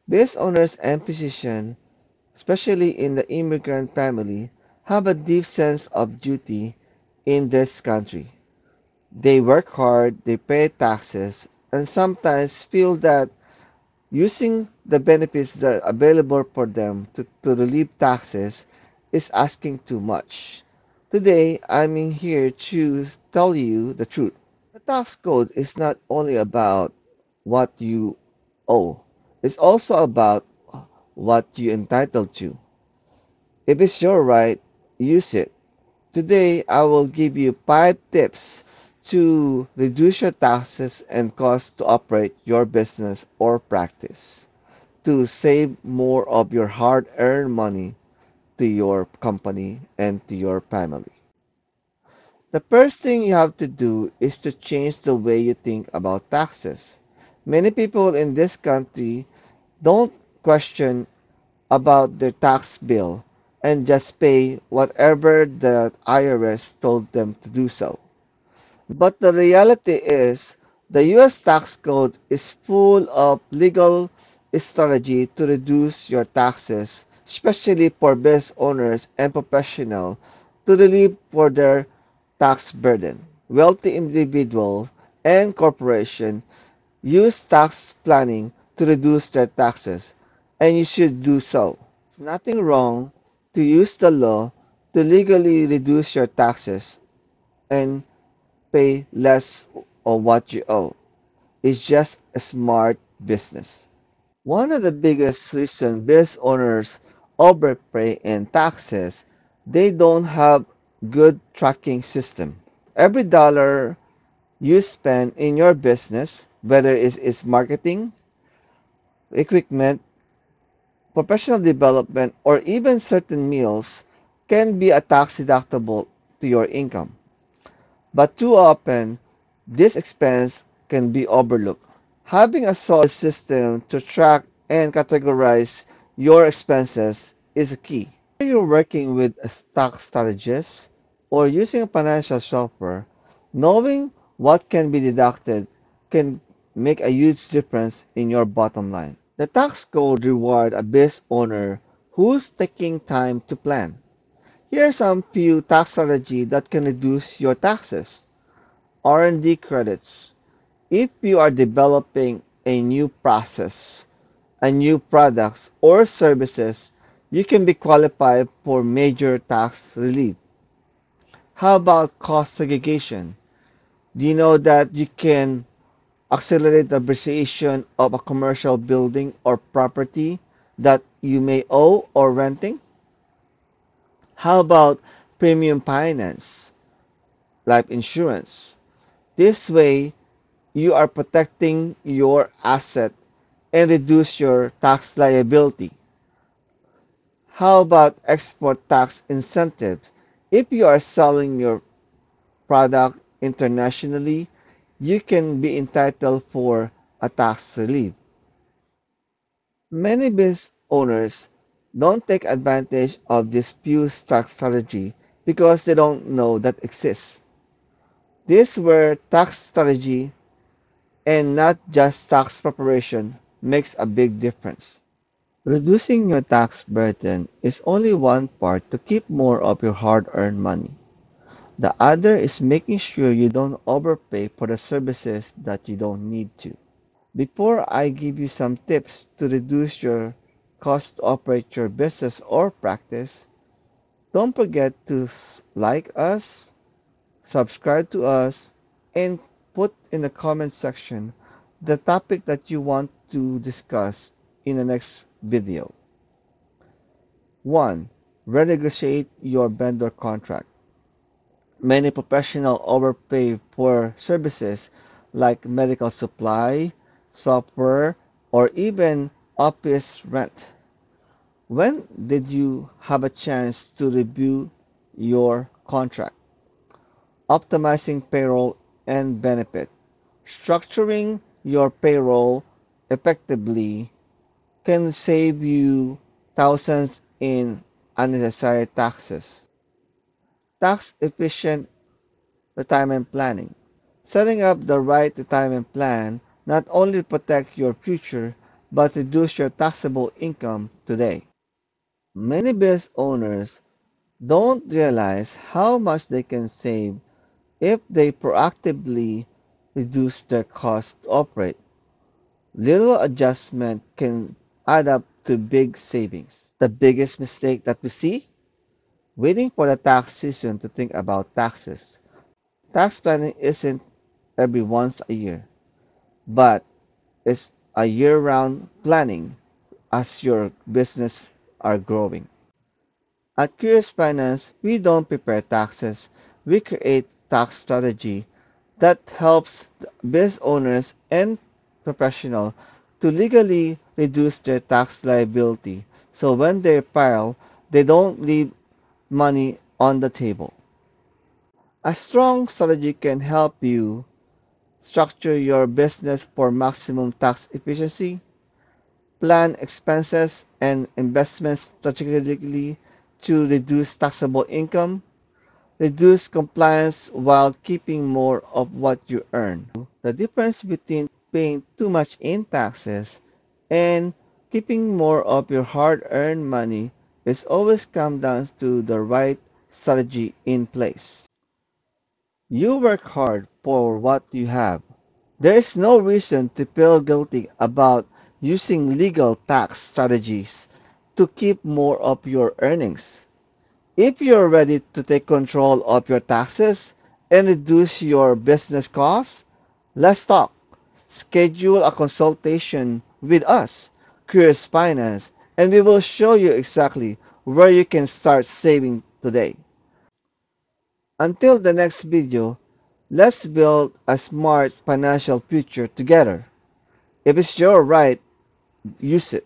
Business owners and physicians, especially in the immigrant family, have a deep sense of duty in this country. They work hard, they pay taxes, and sometimes feel that using the benefits that are available for them to relieve taxes is asking too much. Today, I'm in here to tell you the truth. The tax code is not only about what you owe, it's also about what you're entitled to. If it's your right, use it. Today, I will give you 5 tips to reduce your taxes and costs to operate your business or practice, to save more of your hard-earned money to your company and to your family. The first thing you have to do is to change the way you think about taxes. Many people in this country don't question about their tax bill and just pay whatever the IRS told them to do so. But the reality is, the US tax code is full of legal strategy to reduce your taxes, especially for business owners and professionals to relieve for their tax burden. Wealthy individuals and corporations use tax planning to reduce their taxes, and you should do so. There's nothing wrong to use the law to legally reduce your taxes and pay less of what you owe. It's just a smart business. One of the biggest reasons business owners overpay in taxes, they don't have good tracking system. Every dollar you spend in your business, whether it's marketing, equipment, professional development, or even certain meals, can be a tax deductible to your income. But too often, this expense can be overlooked. Having a solid system to track and categorize your expenses is a key. Whether you're working with a tax strategist or using a financial software, knowing what can be deducted can make a huge difference in your bottom line. The tax code rewards a business owner who's taking time to plan. Here are some few tax strategies that can reduce your taxes. R&D credits. If you are developing a new process, a new products or services, you can be qualified for major tax relief. How about cost segregation? Do you know that you can accelerate the appreciation of a commercial building or property that you may owe or renting? How about premium finance, life insurance? This way, you are protecting your asset and reduce your tax liability. How about export tax incentives? If you are selling your product internationally, you can be entitled for a tax relief. Many business owners don't take advantage of this few tax strategy because they don't know that exists. This is where tax strategy and not just tax preparation makes a big difference. Reducing your tax burden is only one part to keep more of your hard-earned money. The other is making sure you don't overpay for the services that you don't need to. Before I give you some tips to reduce your cost to operate your business or practice, don't forget to like us, subscribe to us, and put in the comment section the topic that you want to discuss in the next video. 1. Renegotiate your vendor contract. Many professionals overpay for services like medical supply, software, or even office rent. When did you have a chance to review your contract? Optimizing payroll and benefit. Structuring your payroll effectively can save you thousands in unnecessary taxes. Tax efficient retirement planning. Setting up the right retirement plan not only protects your future but reduce your taxable income today. Many business owners don't realize how much they can save if they proactively reduce their cost to operate. Little adjustment can add up to big savings. The biggest mistake that we see? Waiting for the tax season to think about taxes. Tax planning isn't every once a year, but it's a year-round planning as your business are growing. At Curious Finance, we don't prepare taxes. We create tax strategy that helps business owners and professionals to legally reduce their tax liability. So when they file, they don't leave money on the table. A strong strategy can help you structure your business for maximum tax efficiency, plan expenses and investments strategically to reduce taxable income, reduce compliance while keeping more of what you earn. The difference between paying too much in taxes and keeping more of your hard-earned money is always come down to the right strategy in place. You work hard for what you have. There is no reason to feel guilty about using legal tax strategies to keep more of your earnings. If you're ready to take control of your taxes and reduce your business costs, let's talk. Schedule a consultation with us, Curious Finance, and we will show you exactly where you can start saving today. Until the next video, let's build a smart financial future together. If it's your right, use it.